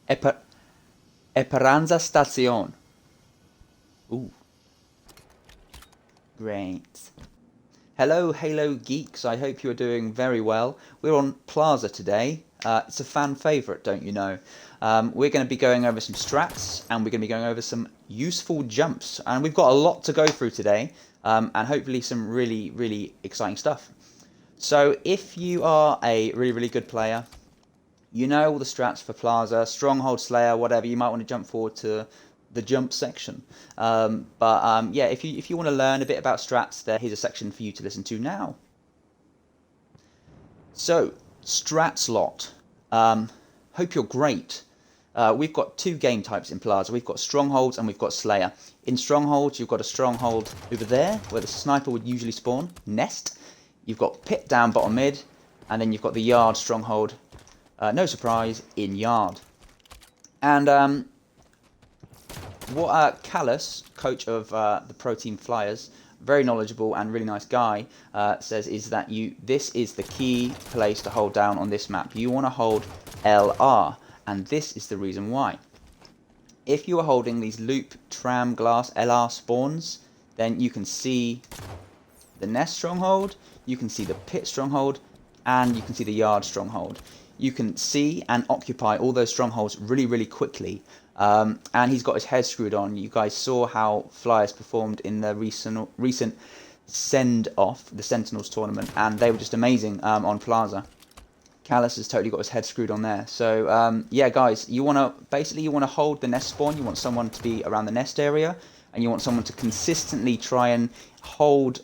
Eper Esperanza Station. Ooh, great. Hello, Halo geeks. I hope you're doing very well. We're on Plaza today. It's a fan favourite, don't you know? We're going to be going over some strats, and we're going to be going over some useful jumps. And we've got a lot to go through today, and hopefully some really, really exciting stuff. So if you are a really, really good player, you know all the strats for Plaza, Stronghold, Slayer, whatever, you might want to jump forward to the jump section. Yeah, if you want to learn a bit about strats, here's a section for you to listen to now. So, strat slot. Hope you're great. We've got two game types in Plaza. We've got Strongholds and we've got Slayer. In Strongholds, you've got a Stronghold over there, where the sniper would usually spawn, nest. You've got pit down bottom mid, and then you've got the yard Stronghold, no surprise, in yard. And what Callus, coach of the Pro Team Flyers, very knowledgeable and really nice guy, says is that this is the key place to hold down on this map. You want to hold LR, and this is the reason why. If you are holding these loop, tram, glass, LR spawns, then you can see the nest stronghold, you can see the pit stronghold, and you can see the yard stronghold. You can see and occupy all those strongholds really, really quickly. And he's got his head screwed on. You guys saw how Flyers performed in the recent send-off, the Sentinels tournament, and they were just amazing on Plaza. Callus has totally got his head screwed on there. So yeah, guys, you want to hold the nest spawn. You want someone to be around the nest area, and you want someone to consistently try and hold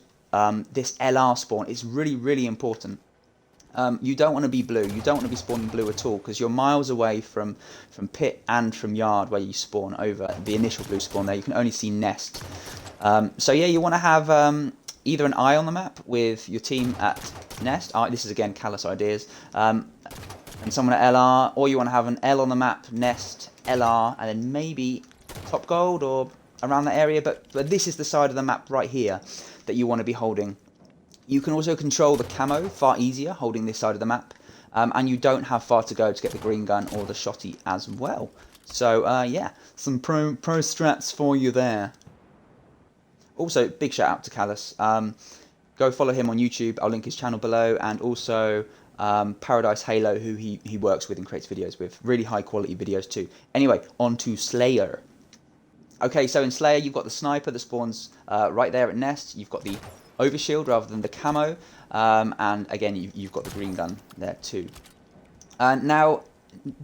this LR spawn. It's really, really important. You don't want to be blue. You don't want to be spawning blue at all, because you're miles away from pit and from yard where you spawn over the initial blue spawn there. You can only see nest. So yeah, you want to have either an eye on the map with your team at nest. This is again Callus ideas. And someone at LR, or you want to have an L on the map, nest, LR, and then maybe top gold or around that area. But this is the side of the map right here that you want to be holding. You can also control the camo far easier holding this side of the map, and you don't have far to go to get the green gun or the shotty as well. So yeah, some pro strats for you there. Also, big shout out to Callus. Go follow him on YouTube. I'll link his channel below, and also Paradise Halo, who he works with and creates videos with. Really high quality videos too. Anyway, on to Slayer. Okay, so in Slayer, you've got the sniper that spawns right there at nest. You've got the overshield rather than the camo, and again you've got the green gun there too. Now,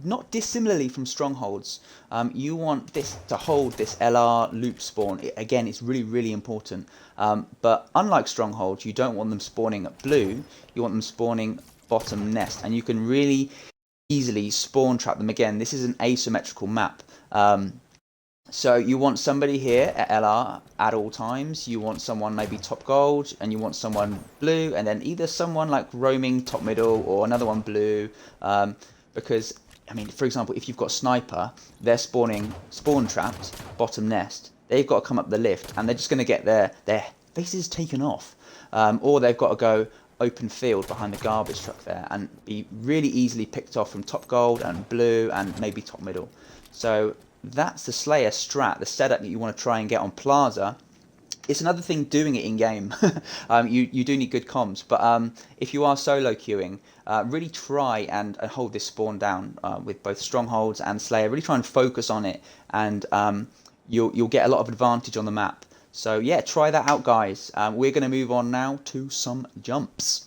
not dissimilarly from Strongholds, you want this to hold this LR loop spawn. Again, it's really, really important, but unlike Strongholds, you don't want them spawning at blue. You want them spawning bottom nest, and you can really easily spawn trap them. Again, this is an asymmetrical map, so you want somebody here at LR at all times. You want someone maybe top gold, and you want someone blue, and then either someone like roaming top middle or another one blue. Because, I mean, for example, if you've got sniper, they're spawn trapped bottom nest. They've got to come up the lift, and they're just going to get their faces taken off, or they've got to go open field behind the garbage truck there and be really easily picked off from top gold and blue and maybe top middle. So that's the Slayer strat, the setup that you want to try and get on Plaza. It's another thing doing it in game. You do need good comms, but if you are solo queuing, really try and hold this spawn down with both Strongholds and Slayer. Really try and focus on it, and you'll get a lot of advantage on the map. So yeah, try that out, guys. We're going to move on now to some jumps.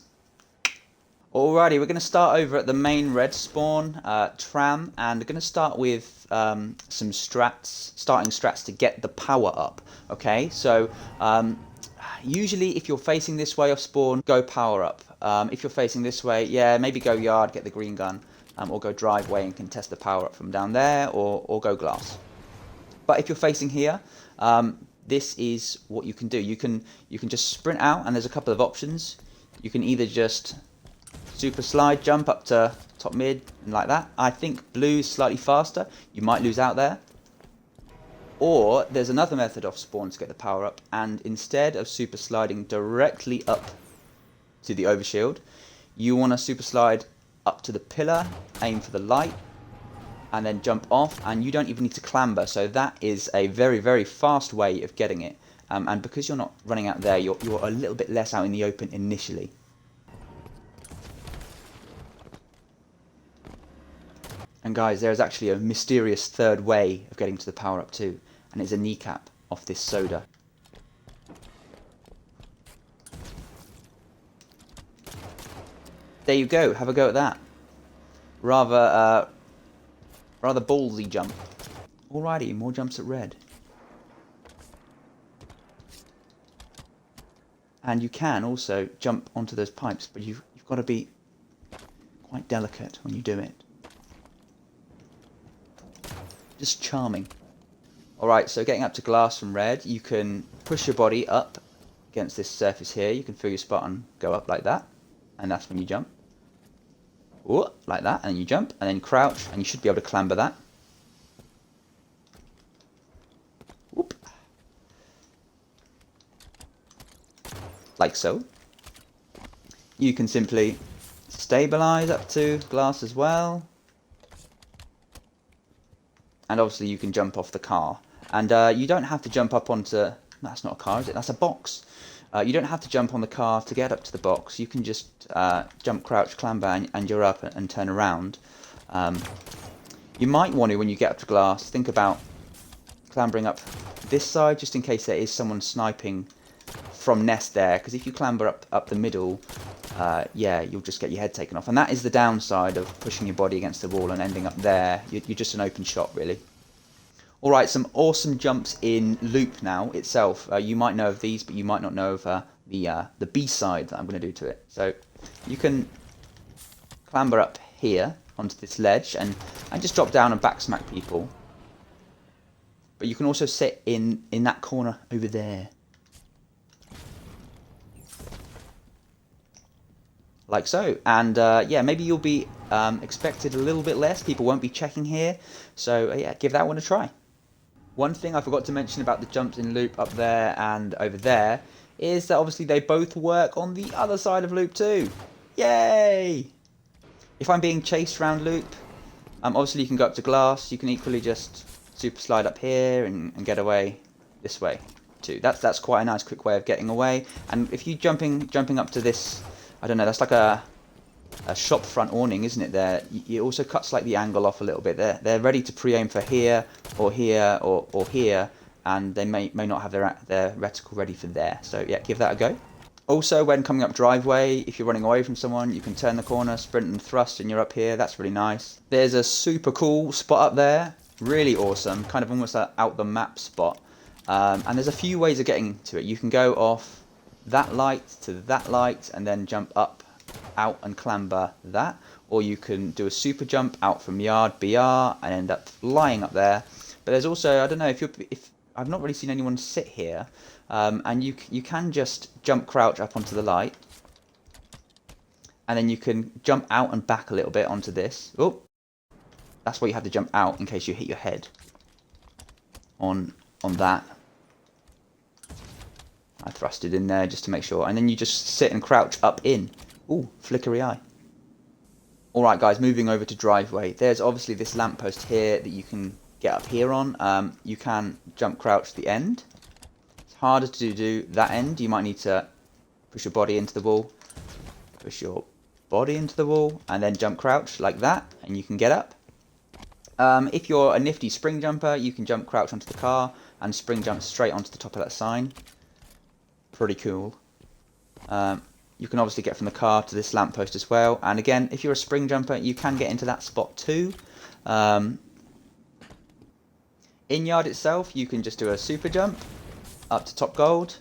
Alrighty, we're going to start over at the main red spawn, tram, and we're going to start with some starting strats to get the power up. Okay, so usually if you're facing this way of spawn, go power up. If you're facing this way, yeah, maybe go yard, get the green gun, or go driveway and contest the power up from down there, or go glass. But if you're facing here, this is what you can do. You can just sprint out, and there's a couple of options. You can either just super slide jump up to top mid and like that. I think blue is slightly faster. You might lose out there. Or there's another method of spawn to get the power up, and instead of super sliding directly up to the overshield, you want to super slide up to the pillar, aim for the light, and then jump off, and you don't even need to clamber. So that is a very, very fast way of getting it. And because you're not running out there, you're a little bit less out in the open initially. And guys, there's actually a mysterious third way of getting to the power-up too, and it's a kneecap off this soda. There you go, have a go at that. Rather ballsy jump. Alrighty, more jumps at red. And you can also jump onto those pipes, but you've got to be quite delicate when you do it. Just charming. Alright, so getting up to glass from red, you can push your body up against this surface here. You can feel your spot and go up like that. And that's when you jump. Ooh, like that, and then you jump, and then crouch, and you should be able to clamber that. Whoop. Like so. You can simply stabilize up to glass as well. And obviously you can jump off the car. And you don't have to jump up onto... That's not a car, is it? That's a box. You don't have to jump on the car to get up to the box. You can just jump, crouch, clamber, and you're up and turn around. You might want to, when you get up to glass, think about clambering up this side, just in case there is someone sniping from nest there. Because if you clamber up the middle, yeah, you'll just get your head taken off. And that is the downside of pushing your body against the wall and ending up there. You're just an open shot, really. Alright, some awesome jumps in loop now itself. You might know of these, but you might not know of the B-side that I'm going to do to it. So you can clamber up here onto this ledge and just drop down and backsmack people. But you can also sit in that corner over there. Like so. And yeah, maybe you'll be expected a little bit less. People won't be checking here. So yeah, give that one a try. One thing I forgot to mention about the jumps in loop up there and over there is that obviously they both work on the other side of loop too. Yay! If I'm being chased around loop, obviously you can go up to glass. You can equally just super slide up here and get away this way too. That's quite a nice quick way of getting away. And if you jumping up to this, I don't know, that's like a shop front awning, isn't it? There, it also cuts like the angle off a little bit. They're ready to pre-aim for here or here or here, and they may not have their reticle ready for there. So yeah, give that a go. Also, when coming up driveway, if you're running away from someone, you can turn the corner, sprint and thrust, and you're up here. That's really nice. There's a super cool spot up there, really awesome, kind of almost an out the map spot. And there's a few ways of getting to it. You can go off that light to that light and then jump up, out and clamber that, or you can do a super jump out from yard BR and end up flying up there. But there's also, I don't know, if I've not really seen anyone sit here, and you can just jump crouch up onto the light, and then you can jump out and back a little bit onto this. Oh, that's why you have to jump out in case you hit your head on that. I thrusted in there just to make sure, and then you just sit and crouch up in. Ooh, flickery eye. Alright guys, moving over to driveway. There's obviously this lamppost here that you can get up here on. You can jump crouch to the end. It's harder to do that end. You might need to push your body into the wall. Push your body into the wall and then jump crouch like that and you can get up. If you're a nifty spring jumper, you can jump crouch onto the car and spring jump straight onto the top of that sign. Pretty cool. You can obviously get from the car to this lamppost as well. And again, if you're a spring jumper, you can get into that spot too. In yard itself, you can just do a super jump up to top gold.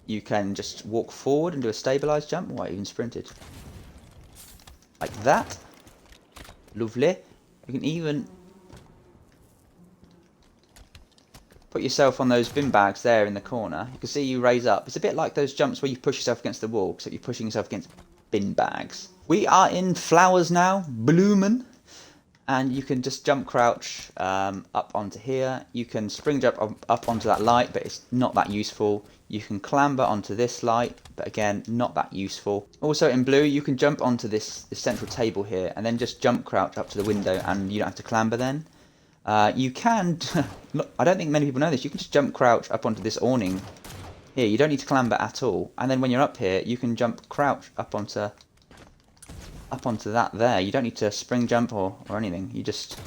You can just walk forward and do a stabilized jump. Oh, I even sprinted. Like that. Lovely. You can even put yourself on those bin bags there in the corner. You can see you raise up. It's a bit like those jumps where you push yourself against the wall, except you're pushing yourself against bin bags. We are in flowers now, bloomin'. And you can just jump crouch up onto here. You can spring jump up onto that light, but it's not that useful. you can clamber onto this light, but again, not that useful. Also in blue, you can jump onto this central table here, and then just jump crouch up to the window, and you don't have to clamber then. You can, I don't think many people know this, you can just jump crouch up onto this awning here. You don't need to clamber at all, and then when you're up here, you can jump crouch up onto that there. You don't need to spring jump or anything. You just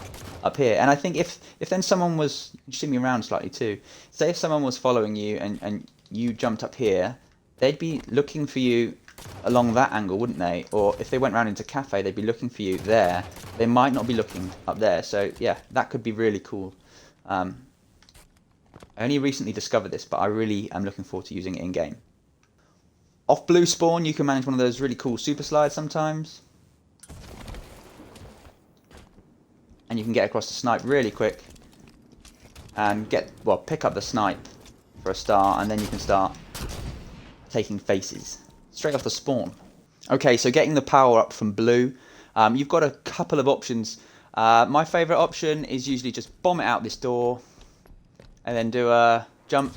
up here. And I think if then someone was shimmy around slightly too. Say if someone was following you and you jumped up here, they'd be looking for you along that angle, wouldn't they? Or if they went round into cafe, they'd be looking for you there. They might not be looking up there. So yeah, that could be really cool. I only recently discovered this, but I really am looking forward to using it in game. Off blue spawn, you can manage one of those really cool super slides sometimes. And you can get across the snipe really quick and pick up the snipe for a start, and then you can start taking faces straight off the spawn. Okay, so getting the power up from blue, you've got a couple of options. My favourite option is usually just bomb it out this door and then do a jump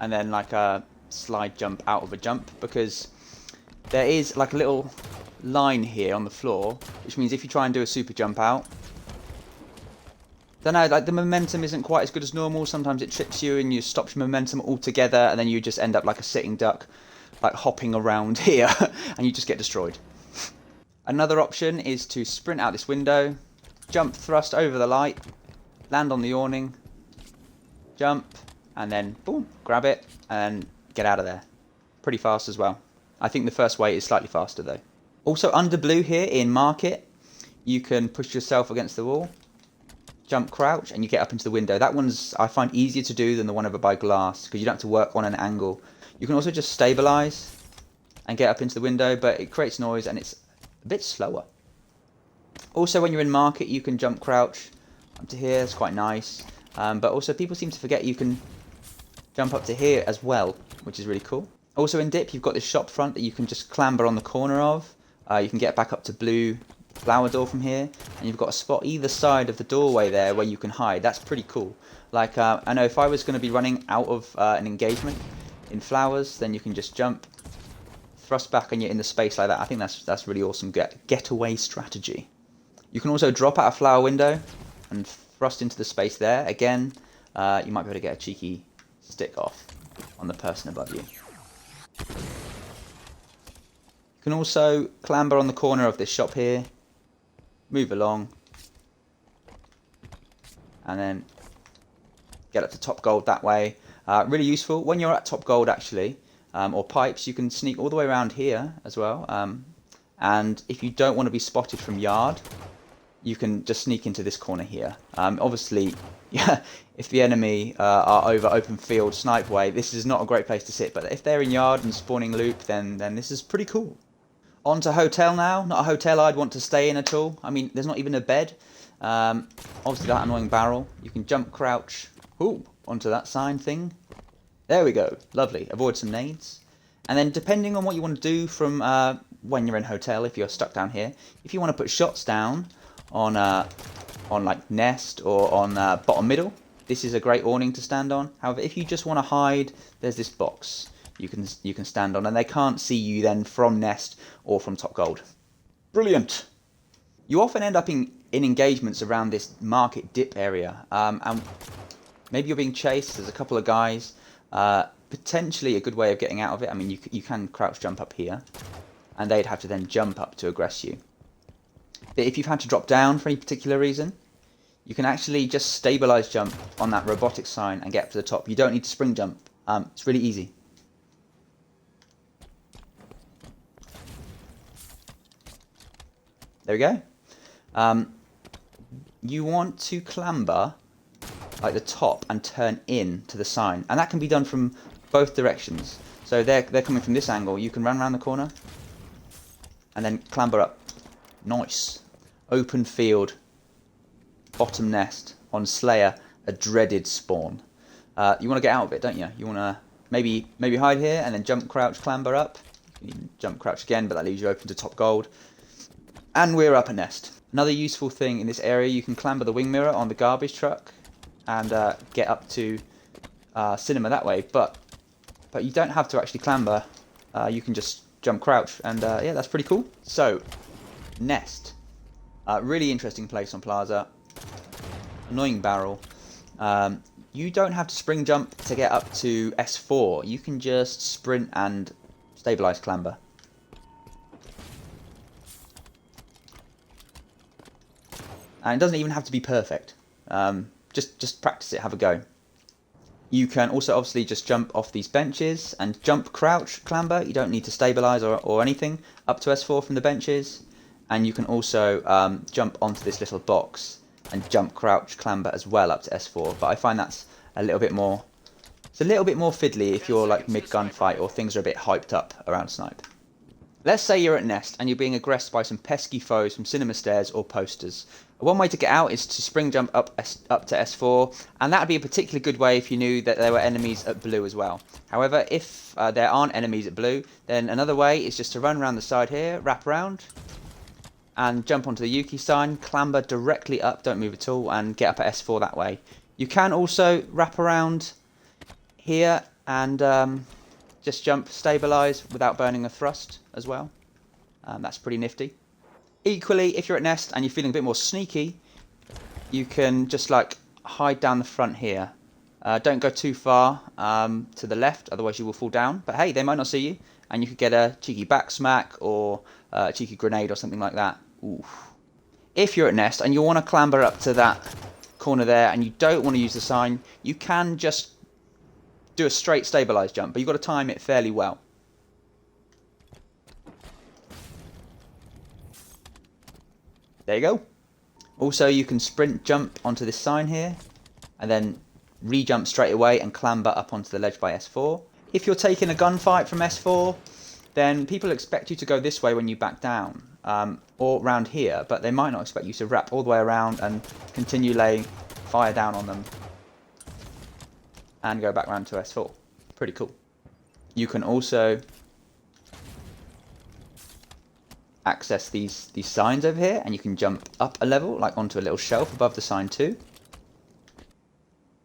and then like a slide jump out of a jump, because there is like a little line here on the floor, which means if you try and do a super jump out, don't know, like the momentum isn't quite as good as normal. Sometimes it trips you and you stops your momentum altogether, and then you just end up like a sitting duck, like hopping around here, and you just get destroyed. Another option is to sprint out this window, jump thrust over the light, land on the awning, jump, and then boom, grab it and get out of there. Pretty fast as well. I think the first way is slightly faster though. Also under blue here in market, you can push yourself against the wall, jump crouch, and you get up into the window. That one's, I find, easier to do than the one over by glass, because you don't have to work on an angle. You can also just stabilize and get up into the window, but it creates noise and it's a bit slower. Also when you're in market, you can jump crouch up to here. It's quite nice. But also people seem to forget you can jump up to here as well, which is really cool. Also in dip, you've got this shop front that you can just clamber on the corner of. You can get back up to blue flower door from here, and you've got a spot either side of the doorway there where you can hide. That's pretty cool. Like I know if I was going to be running out of an engagement in flowers, then you can just jump, thrust back, and you're in the space like that. I think that's really awesome getaway strategy. You can also drop out a flower window and thrust into the space there. Again, you might be able to get a cheeky stick off on the person above you. You can also clamber on the corner of this shop here, move along, and then get up to top gold that way. Really useful when you're at top gold actually, or pipes. You can sneak all the way around here as well, and if you don't want to be spotted from yard, you can just sneak into this corner here. Obviously, yeah, if the enemy are over open field snipe way, this is not a great place to sit, but if they're in yard and spawning loop, then this is pretty cool. On to hotel now. Not a hotel I'd want to stay in at all. I mean, there's not even a bed. Obviously that annoying barrel. You can jump crouch onto that sign thing. There we go. Lovely. Avoid some nades. And then depending on what you want to do from when you're in hotel, if you're stuck down here, if you want to put shots down on like nest or on bottom middle, this is a great awning to stand on. However, if you just want to hide, there's this box you can stand on, and they can't see you then from nest or from top gold. Brilliant. You often end up in engagements around this market dip area, and maybe you're being chased. There's a couple of guys. Potentially a good way of getting out of it. I mean, you can crouch jump up here, and they'd have to then jump up to aggress you. But if you've had to drop down for any particular reason, you can actually just stabilize jump on that robotic sign and get up to the top. You don't need to spring jump. It's really easy. There we go. You want to clamber like the top and turn in to the sign, and that can be done from both directions. So they're coming from this angle. You can run around the corner and then clamber up. Nice. Openfield, bottom nest on Slayer, a dreaded spawn. You want to get out of it, don't you? You want to maybe hide here and then jump crouch clamber up. You can jump crouch again, but that leaves you open to top gold. And we're up a nest. Another useful thing in this area, you can clamber the wing mirror on the garbage truck and get up to cinema that way. But but you don't have to actually clamber. You can just jump crouch, and yeah, that's pretty cool. So, nest. Really interesting place on Plaza. Annoying barrel. You don't have to spring jump to get up to S4. You can just sprint and stabilize clamber. And it doesn't even have to be perfect. Just practice it, have a go. You can also obviously just jump off these benches and jump, crouch, clamber. You don't need to stabilize or anything up to S4 from the benches. And you can also jump onto this little box and jump, crouch, clamber as well up to S4. But I find that's a little bit more, it's a little bit more fiddly if you're like mid gunfight or things are a bit hyped up around snipe. Let's say you're at Nest and you're being aggressed by some pesky foes from cinema stairs or posters. One way to get out is to spring jump up to S4, and that would be a particularly good way if you knew that there were enemies at blue as well. However, if there aren't enemies at blue, then another way is just to run around the side here, wrap around, and jump onto the Yuki sign, clamber directly up, don't move at all, and get up at S4 that way. You can also wrap around here and just jump, stabilize without burning a thrust as well. That's pretty nifty. Equally, if you're at Nest and you're feeling a bit more sneaky, you can just like hide down the front here. Don't go too far to the left, otherwise you will fall down. But hey, they might not see you, and you could get a cheeky back smack or a cheeky grenade or something like that. Ooh. If you're at Nest and you want to clamber up to that corner there and you don't want to use the sign, you can just do a straight stabilized jump, but you've got to time it fairly well. There you go. Also, you can sprint jump onto this sign here, and then re-jump straight away and clamber up onto the ledge by S4. If you're taking a gunfight from S4, then people expect you to go this way when you back down, or round here, but they might not expect you to wrap all the way around and continue laying fire down on them and go back round to S4. Pretty cool. You can also access these signs over here, and you can jump up a level, like onto a little shelf above the sign too.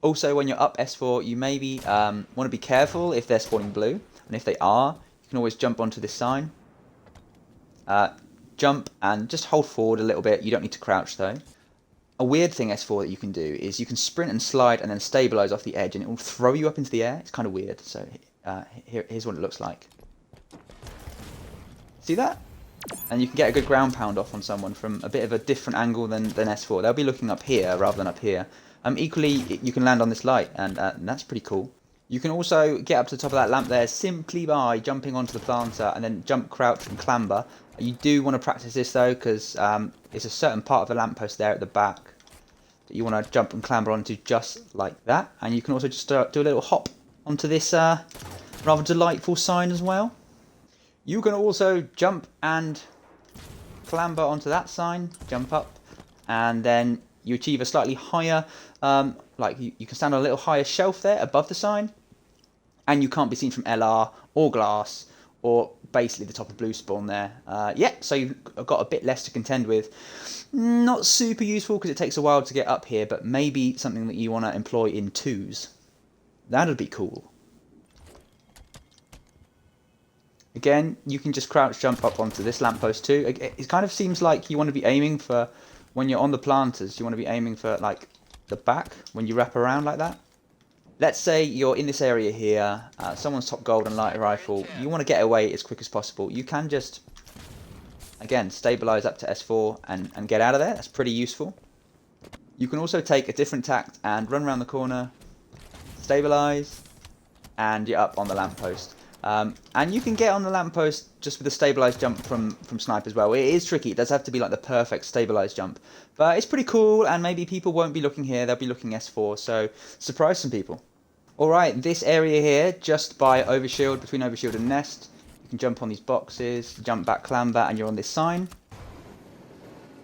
Also, when you're up S4, you maybe want to be careful if they're spawning blue, and if they are, you can always jump onto this sign. Jump and just hold forward a little bit. You don't need to crouch though. A weird thing S4 that you can do is you can sprint and slide and then stabilize off the edge, and it will throw you up into the air. It's kind of weird. So here's what it looks like. See that? And you can get a good ground pound off on someone from a bit of a different angle than S4. They'll be looking up here rather than up here. Equally, you can land on this light, and that's pretty cool. You can also get up to the top of that lamp there simply by jumping onto the planter and then jump, crouch, and clamber. You do want to practice this though, because it's a certain part of the lamppost there at the back that you want to jump and clamber onto just like that. And you can also just do a little hop onto this rather delightful sign as well. You can also jump and clamber onto that sign, jump up, and then you achieve a slightly higher, like you can stand on a little higher shelf there above the sign, and you can't be seen from LR or glass or basically the top of blue spawn there. Yeah, so you've got a bit less to contend with. Not super useful because it takes a while to get up here, but maybe something that you want to employ in twos. That'd be cool. Again, you can just crouch jump up onto this lamppost too. It kind of seems like you want to be aiming for, when you're on the planters, you want to be aiming for like the back when you wrap around like that. Let's say you're in this area here, someone's top gold and light rifle, you want to get away as quick as possible. You can just, again, stabilize up to S4 and get out of there. That's pretty useful. You can also take a different tact and run around the corner, stabilize, and you're up on the lamppost. And you can get on the lamppost just with a stabilized jump from snipe as well. It is tricky. It does have to be like the perfect stabilized jump. But it's pretty cool, and maybe people won't be looking here. They'll be looking S4, so surprise some people. Alright, this area here, just by Overshield, between Overshield and Nest, you can jump on these boxes, jump back, clamber, and you're on this sign.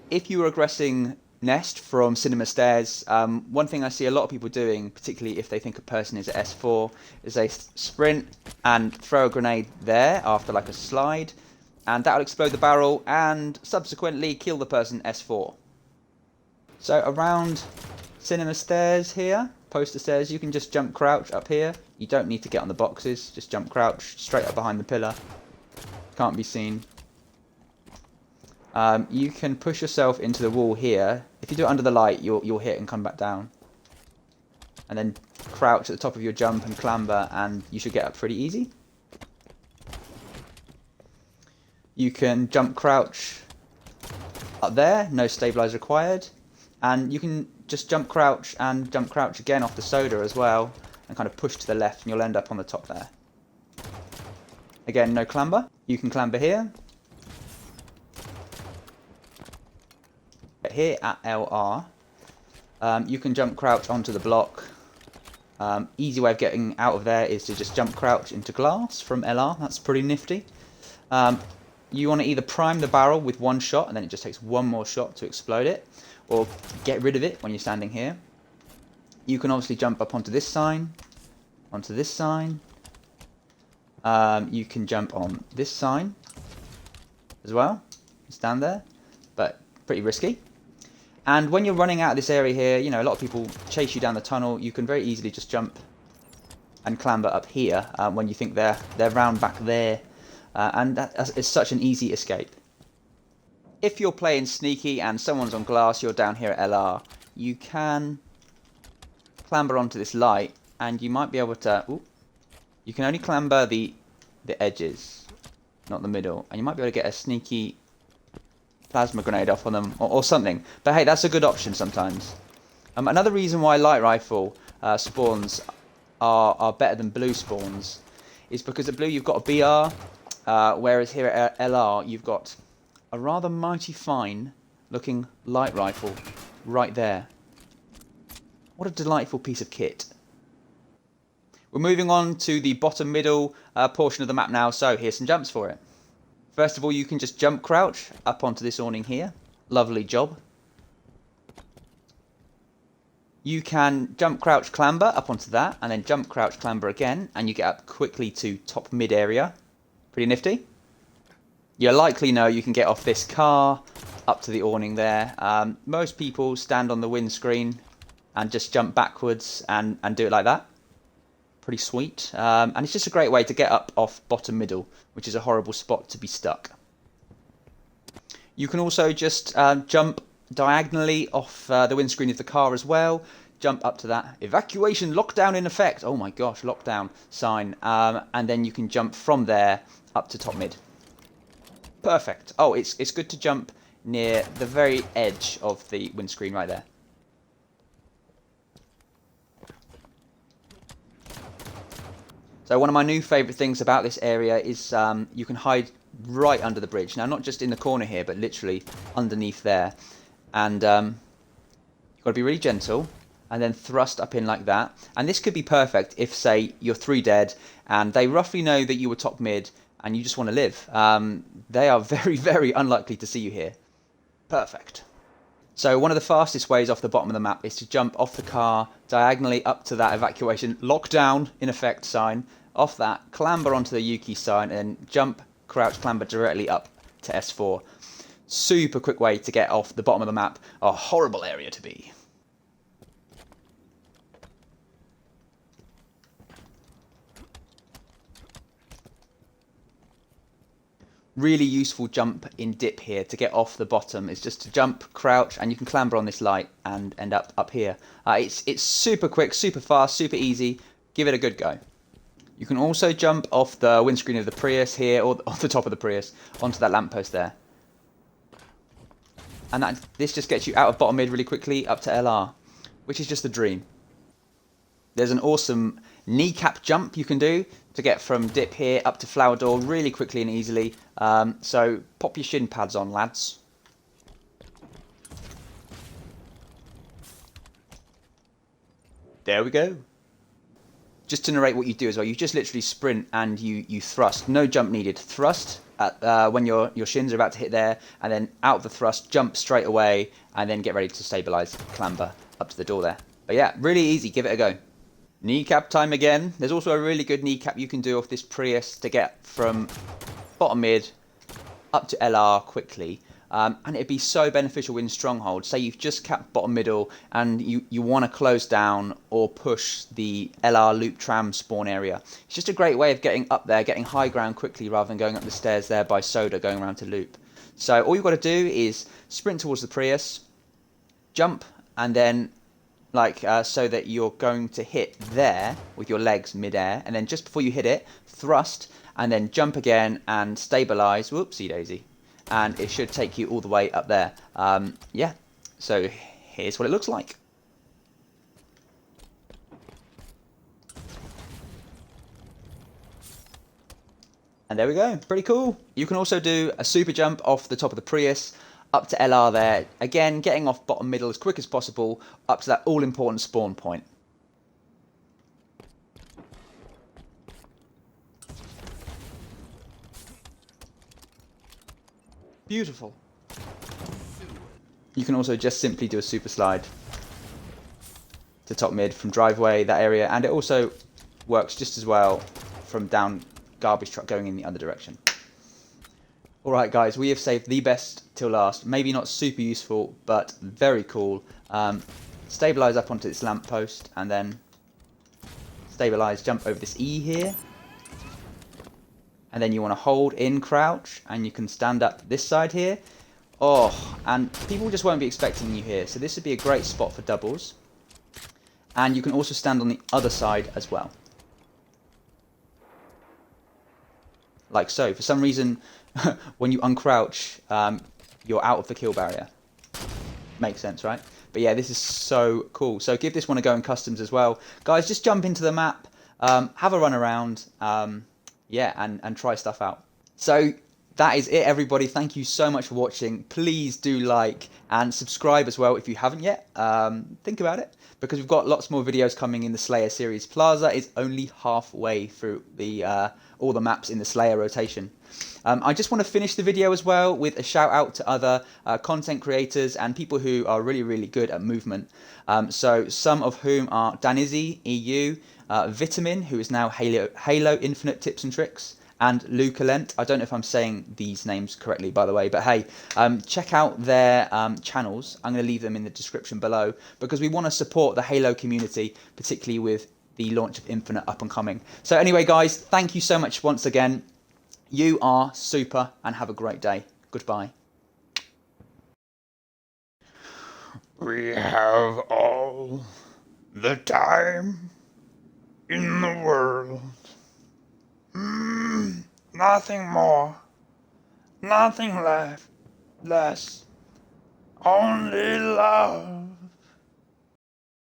If you were aggressing Nest from cinema stairs, one thing I see a lot of people doing, particularly if they think a person is at S4, is they sprint and throw a grenade there after like a slide, and that will explode the barrel and subsequently kill the person S4. So around Cinema stairs here, poster stairs. You can just jump crouch up here. You don't need to get on the boxes. Just jump crouch straight up behind the pillar. Can't be seen. You can push yourself into the wall here. If you do it under the light, you'll hit and come back down. And then crouch at the top of your jump and clamber, and you should get up pretty easy. You can jump crouch up there, no stabilizer required. And you can just jump crouch and jump crouch again off the soda as well, and kind of push to the left, and you'll end up on the top there. Again, no clamber. You can clamber here. Here at LR, you can jump crouch onto the block. Easy way of getting out of there is to just jump crouch into glass from LR. That's pretty nifty. You want to either prime the barrel with one shot, and then it just takes one more shot to explode it, or get rid of it when you're standing here. You can obviously jump up onto this sign, onto this sign. You can jump on this sign as well, stand there, but pretty risky. And when you're running out of this area here, you know, a lot of people chase you down the tunnel. You can very easily just jump and clamber up here when you think they're round back there. And that is such an easy escape. If you're playing sneaky and someone's on glass, you're down here at LR, you can clamber onto this light, and you might be able to... Ooh, you can only clamber the edges, not the middle. And you might be able to get a sneaky plasma grenade off on them, or something. But hey, that's a good option sometimes. Another reason why light rifle spawns are better than blue spawns is because at blue you've got a BR, whereas here at LR you've got a rather mighty fine looking light rifle right there. What a delightful piece of kit. We're moving on to the bottom middle portion of the map now, so here's some jumps for it. First of all, you can just jump crouch up onto this awning here. Lovely job. You can jump crouch clamber up onto that, and then jump crouch clamber again, and you get up quickly to top mid area. Pretty nifty. You likely know you can get off this car up to the awning there. Most people stand on the windscreen and just jump backwards and do it like that. Pretty sweet. And it's just a great way to get up off bottom middle, which is a horrible spot to be stuck. You can also just jump diagonally off the windscreen of the car as well. Jump up to that evacuation lockdown in effect. Oh my gosh, lockdown sign. And then you can jump from there up to top mid. Perfect. Oh, it's good to jump near the very edge of the windscreen right there. So one of my new favourite things about this area is you can hide right under the bridge. Now, not just in the corner here, but literally underneath there. And you've got to be really gentle and then thrust up in like that. And this could be perfect if, say, you're 3 dead and they roughly know that you were top mid and you just want to live. They are very, very unlikely to see you here. Perfect. So one of the fastest ways off the bottom of the map is to jump off the car diagonally up to that evacuation lockdown in effect sign. Off that, clamber onto the Yuki sign, and jump, crouch, clamber directly up to S4. Super quick way to get off the bottom of the map. A horrible area to be. Really useful jump in dip here to get off the bottom is just to jump, crouch, and you can clamber on this light and end up here. It's super quick, super fast, super easy. Give it a good go. You can also jump off the windscreen of the Prius here, or off the top of the Prius, onto that lamppost there. And this just gets you out of bottom mid really quickly up to LR, which is just a dream. There's an awesome kneecap jump you can do to get from dip here up to flower door really quickly and easily. So pop your shin pads on, lads. There we go. Just to narrate what you do as well, you just literally sprint and you thrust. No jump needed. Thrust at, when your shins are about to hit there, and then out the thrust, jump straight away, and then get ready to stabilize, clamber up to the door there. But yeah, really easy. Give it a go. Kneecap time again. There's also a really good kneecap you can do off this Prius to get from bottom mid up to LR quickly. And it'd be so beneficial in Stronghold. Say you've just capped bottom middle and you want to close down or push the LR loop tram spawn area. It's just a great way of getting up there, getting high ground quickly rather than going up the stairs there by Soda going around to loop. So all you've got to do is sprint towards the Prius, jump, and then so that you're going to hit there with your legs mid-air, and then just before you hit it, thrust, and then jump again and stabilize. Whoopsie daisy. And it should take you all the way up there. Yeah, so here's what it looks like. And there we go, pretty cool. You can also do a super jump off the top of the Prius, up to LR there, again getting off bottom middle as quick as possible, up to that all important spawn point. Beautiful. You can also just simply do a super slide to top mid from driveway, that area, and it also works just as well from down garbage truck going in the other direction. Alright guys, we have saved the best till last. Maybe not super useful, but very cool. Stabilize up onto this lamppost, and then stabilize, jump over this E here. And then you want to hold in crouch, and you can stand up this side here. Oh, and people just won't be expecting you here. So this would be a great spot for doubles. And you can also stand on the other side as well. Like so. For some reason, when you uncrouch, you're out of the kill barrier. Makes sense, right? But yeah, this is so cool. So give this one a go in customs as well. Guys, just jump into the map, have a run around, yeah, and try stuff out. So that is it, everybody. Thank you so much for watching. Please do like and subscribe as well if you haven't yet. Think about it, because we've got lots more videos coming in the Slayer series. Plaza is only halfway through the all the maps in the Slayer rotation. I just want to finish the video as well with a shout out to other content creators and people who are really, really good at movement. So some of whom are Danizzy, EU, Vitamin, who is now Halo Infinite Tips and Tricks, and Luculent. I don't know if I'm saying these names correctly, by the way, but hey, check out their channels. I'm going to leave them in the description below, because we want to support the Halo community, particularly with the launch of Infinite up and coming. So anyway, guys, thank you so much once again. You are super, and have a great day. Goodbye. We have all the time in the world. Nothing more, nothing less, only love.